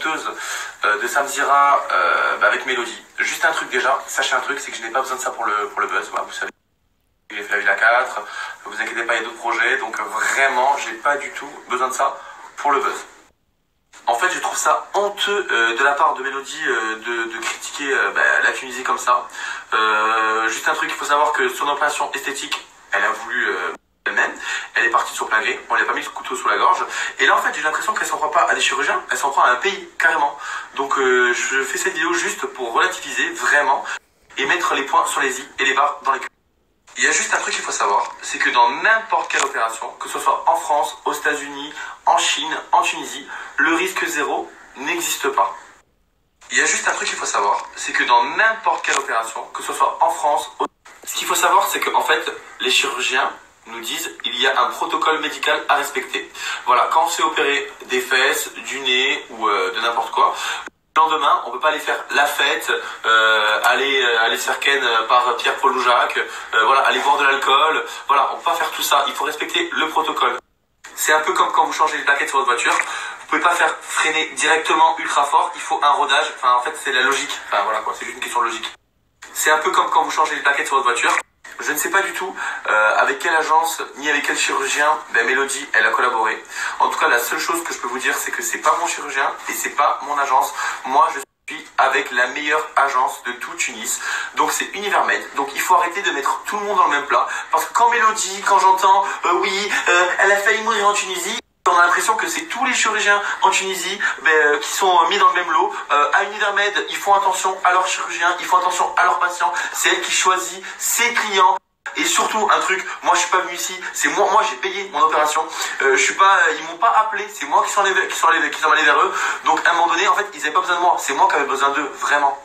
honteuse de Samzira avec Mélodie. Juste un truc déjà, sachez un truc, c'est que je n'ai pas besoin de ça pour le buzz. Voilà, vous savez, j'ai fait la Villa 4, vous inquiétez pas, il y a d'autres projets, donc vraiment, j'ai pas du tout besoin de ça pour le buzz. En fait, je trouve ça honteux de la part de Mélodie de critiquer la Tunisie comme ça. Juste un truc, il faut savoir que son opération esthétique, elle a voulu elle-même, elle est partie sur plein gré, on lui a pas mis le couteau sous la gorge. Et là, en fait, j'ai l'impression qu'elle s'en prend pas à des chirurgiens, elle s'en prend à un pays, carrément. Donc, je fais cette vidéo juste pour relativiser, vraiment, et mettre les points sur les i et les barres dans les queues. Il y a juste un truc qu'il faut savoir, c'est que dans n'importe quelle opération, que ce soit en France, aux États-Unis, en Chine, en Tunisie, le risque zéro n'existe pas. Il y a juste un truc qu'il faut savoir, c'est que dans n'importe quelle opération, que ce soit en France, ce qu'il faut savoir, c'est qu'en fait, les chirurgiens nous disent il y a un protocole médical à respecter. Voilà, quand on s'est opéré des fesses, du nez ou de n'importe quoi, le lendemain, on peut pas aller faire la fête, aller se faire ken par Pierre-Paul ou Jacques, voilà, aller boire de l'alcool, voilà, on peut pas faire tout ça, il faut respecter le protocole. C'est un peu comme quand vous changez les plaquettes sur votre voiture, vous pouvez pas faire freiner directement ultra fort, il faut un rodage, enfin en fait c'est la logique, enfin voilà quoi, c'est juste une question de logique. C'est un peu comme quand vous changez les plaquettes sur votre voiture. Je ne sais pas du tout avec quelle agence ni avec quel chirurgien Mélodie elle a collaboré. En tout cas, la seule chose que je peux vous dire, c'est que c'est pas mon chirurgien et c'est pas mon agence. Moi, je suis avec la meilleure agence de tout Tunis. Donc c'est Univermed. Donc il faut arrêter de mettre tout le monde dans le même plat. Parce que quand Mélodie, quand j'entends elle a failli mourir en Tunisie, on a l'impression que c'est tous les chirurgiens en Tunisie qui sont mis dans le même lot. À Univermed, ils font attention à leurs chirurgiens, ils font attention à leurs patients. C'est elle qui choisit ses clients. Et surtout un truc, moi je suis pas venu ici, c'est moi j'ai payé mon opération. Je suis pas, ils m'ont pas appelé, c'est moi qui sont allés vers eux. Donc à un moment donné, en fait, ils avaient pas besoin de moi, c'est moi qui avais besoin d'eux, vraiment.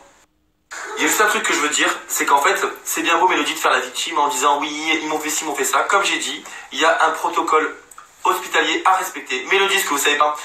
Il y a juste un truc que je veux dire, c'est qu'en fait, c'est bien beau Mélodie de faire la victime en disant oui, ils m'ont fait ci, ils m'ont fait ça. Comme j'ai dit, il y a un protocole hospitalier à respecter. Mélodie, ce que vous savez pas,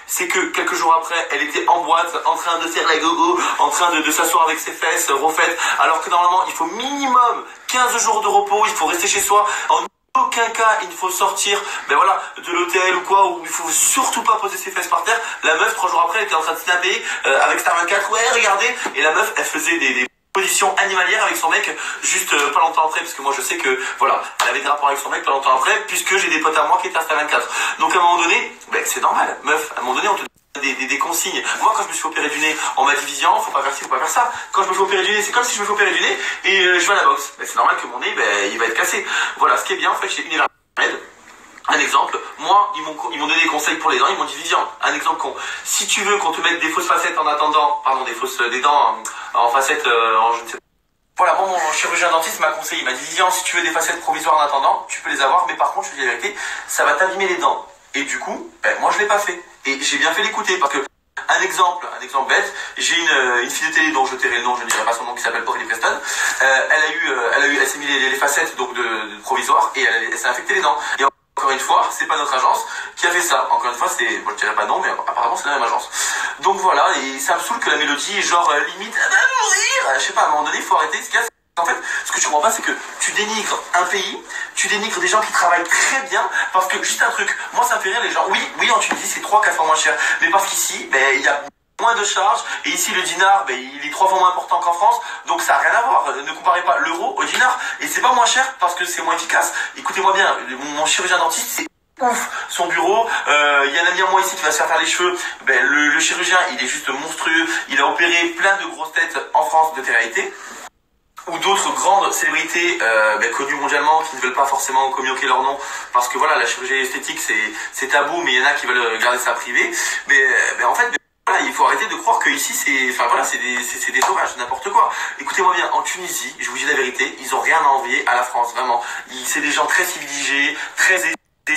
c'est que quelques jours après, elle était en boîte, en train de faire la gogo, en train de s'asseoir avec ses fesses refaites, alors que normalement, il faut minimum 15 jours de repos, il faut rester chez soi. En aucun cas, il ne faut sortir de l'hôtel ou quoi, où il faut surtout pas poser ses fesses par terre. La meuf, 3 jours après, elle était en train de snapper avec Star 24, ouais, regardez. Et la meuf, elle faisait des position animalière avec son mec juste pas longtemps après, parce que moi je sais que voilà, elle avait des rapports avec son mec pas longtemps après, puisque j'ai des potes à moi qui étaient à Star 24. Donc à un moment donné, c'est normal, meuf, à un moment donné on te donne des consignes. Moi quand je me suis opéré du nez, on m'a dit Vivian, faut pas faire ci, faut pas faire ça. Quand je me fais opérer du nez, c'est comme si je me fais opérer du nez et je vais à la boxe. C'est normal que mon nez il va être cassé. Voilà, ce qui est bien en fait chez Univermed. Un exemple, moi, ils m'ont donné des conseils pour les dents, ils m'ont dit Vivian, un exemple con. Si tu veux qu'on te mette des fausses facettes en attendant, des dents en facettes, je ne sais pas. Voilà, moi, mon chirurgien dentiste m'a conseillé, il m'a dit Vivian, si tu veux des facettes provisoires en attendant, tu peux les avoir, mais par contre, je te dis la vérité, ça va t'abîmer les dents. Et du coup, moi, je l'ai pas fait. Et j'ai bien fait l'écouter, parce que, un exemple bête, j'ai une fille de télé dont je tairai le nom, je ne dirai pas son nom, qui s'appelle Aurélie Preston. Elle s'est mis les facettes donc de provisoires et elle s'est infecté les dents. Et encore une fois, c'est pas notre agence qui a fait ça. Encore une fois, moi je dirais pas non, mais apparemment c'est la même agence. Donc voilà, et ça me saoule que la Mélodie, genre limite, elle va mourir. Je sais pas, à un moment donné, il faut arrêter. En fait, ce que tu comprends pas, c'est que tu dénigres un pays, tu dénigres des gens qui travaillent très bien, parce que, juste un truc, moi ça me fait rire les gens, oui, en Tunisie c'est 3-4 fois moins cher, mais parce qu'ici, il y a moins de charges, et ici le dinar, il est 3 fois moins important qu'en France, donc ça n'a rien à voir, ne comparez pas l'euro au dinar, et c'est pas moins cher parce que c'est moins efficace. Écoutez-moi bien, mon chirurgien dentiste, c'est ouf, son bureau, il y a un ami à moi ici qui va se faire les cheveux, le chirurgien il est juste monstrueux, il a opéré plein de grosses têtes en France de télé-réalité, ou d'autres grandes célébrités connues mondialement qui ne veulent pas forcément communiquer leur nom parce que voilà, la chirurgie esthétique c'est tabou, mais il y en a qui veulent garder ça privé, mais en fait voilà, il faut arrêter de croire que ici c'est des sauvages, n'importe quoi. Écoutez-moi bien, en Tunisie, je vous dis la vérité, ils ont rien à envier à la France, vraiment. C'est des gens très civilisés, très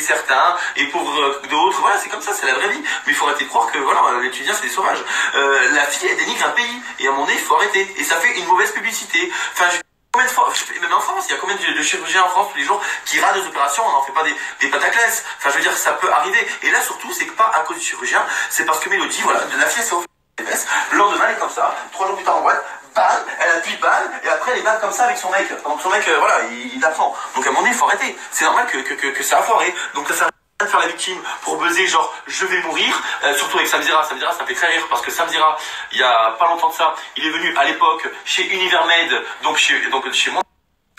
certains, et pour d'autres, voilà, c'est comme ça, c'est la vraie vie. Mais il faut arrêter de croire que voilà, les Tunisiens c'est des sauvages. La fille elle dénigre un pays, et à mon nez il faut arrêter. Et ça fait une mauvaise publicité. Enfin, combien de fois, même en France, il y a combien de chirurgiens en France tous les jours qui ratent des opérations, on n'en fait pas des pataclès. Enfin, je veux dire, ça peut arriver. Et là, surtout, c'est que pas à cause du chirurgien, c'est parce que Mélodie, voilà, de la fille, elle s'est offert les fesses. Le lendemain, elle est comme ça, 3 jours plus tard en boîte, bam, elle appuie bam, et après, elle est bam comme ça avec son mec. Donc, son mec, voilà, il apprend. Donc, à mon nez, il faut arrêter. C'est normal que ça a foiré. Donc, ça sert à rien de faire la victime pour buzzer, genre je vais mourir, surtout avec Samzira. Samzira, ça me fait très rire parce que Samzira, il y a pas longtemps de ça, il est venu à l'époque chez Univermed, donc chez moi.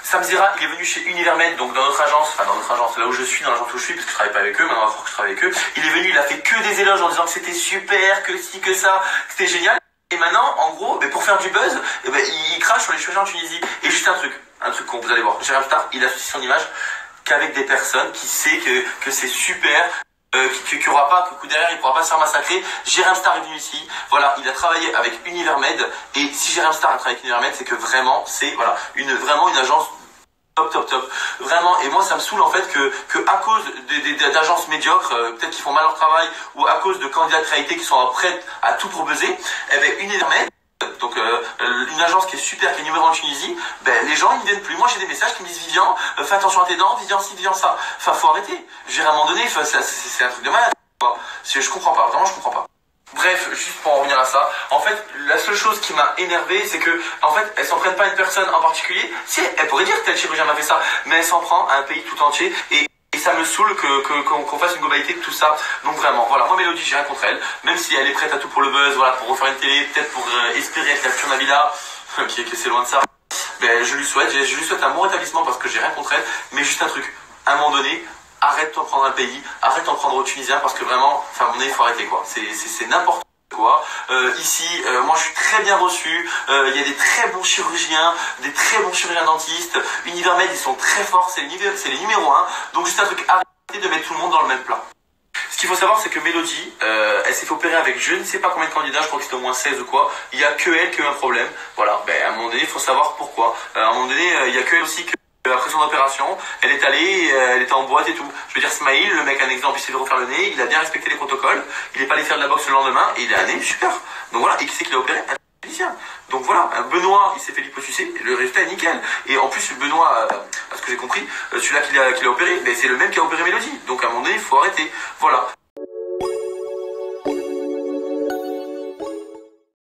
Samzira, il est venu chez Univermed, donc dans notre agence, là où je suis, dans l'agence où je suis, parce que je travaille pas avec eux, maintenant on va croire que je travaille avec eux. Il est venu, il a fait que des éloges en disant que c'était super, que ci, que ça, que c'était génial. Et maintenant, en gros, pour faire du buzz, il crache sur les chirurgiens en Tunisie. Et juste un truc con, vous allez voir. Jérém Star, il associe son image qu'avec des personnes qui sait que c'est super, qu'il n'y aura pas, que derrière il pourra pas se faire massacrer. Jérém Star est venu ici, voilà, il a travaillé avec Univermed, et si Jérém Star a travaillé avec Univermed, c'est que vraiment, c'est voilà, vraiment une agence top, vraiment. Et moi ça me saoule en fait que à cause d'agences médiocres, peut-être qui font mal leur travail, ou à cause de candidats de réalité qui sont prêts à tout pour buzzer, Univermed, donc une agence qui est super, qui est numéro 1 en Tunisie, les gens ils ne viennent plus. Moi j'ai des messages qui me disent Vivian, fais attention à tes dents, Vivian ci, Vivian ça. Enfin faut arrêter. À un moment donné, c'est un truc de malade. Je comprends pas, vraiment je comprends pas. Bref, juste pour en revenir à ça, en fait, la seule chose qui m'a énervé, c'est que, en fait, elles s'en prennent pas à une personne en particulier. Si, elle pourrait dire que tel chirurgien m'a fait ça, mais elle s'en prend à un pays tout entier, et ça me saoule qu'on fasse une globalité de tout ça. Donc vraiment, voilà, moi Mélodie, j'ai rien contre elle, même si elle est prête à tout pour le buzz, voilà, pour refaire une télé, peut-être pour espérer être la future Nabila, qui c'est loin de ça. Je lui souhaite un bon rétablissement parce que j'ai rien contre elle, mais juste un truc, à un moment donné, arrête de t'en prendre un pays, arrête de t'en prendre aux Tunisiens parce que vraiment, enfin, à mon avis, il faut arrêter quoi. C'est n'importe quoi. Ici, moi je suis très bien reçu, il y a des très bons chirurgiens, des très bons chirurgiens dentistes. Univermed, ils sont très forts, c'est les numéros 1. Donc juste un truc, arrêtez de mettre tout le monde dans le même plat. Ce qu'il faut savoir, c'est que Mélodie, elle s'est fait opérer avec je ne sais pas combien de candidats, je crois que c'était au moins 16 ou quoi. Il y a que elle qui a eu un problème. Voilà, à un moment donné, il faut savoir pourquoi. À un moment donné, il y a que elle aussi après son opération, elle est allée, elle était en boîte et tout. Je veux dire, Smaïl, le mec, un exemple, il s'est fait refaire le nez, il a bien respecté les protocoles, il est pas allé faire de la boxe le lendemain, et il a un nez super. Donc voilà, et qui c'est qui l'a opéré? Un physicien. Donc voilà, Benoît, il s'est fait liposucer, le résultat est nickel. Et en plus, Benoît, à ce que j'ai compris, celui-là qui l'a opéré, c'est le même qui a opéré Mélodie. Donc à un moment donné, il faut arrêter. Voilà.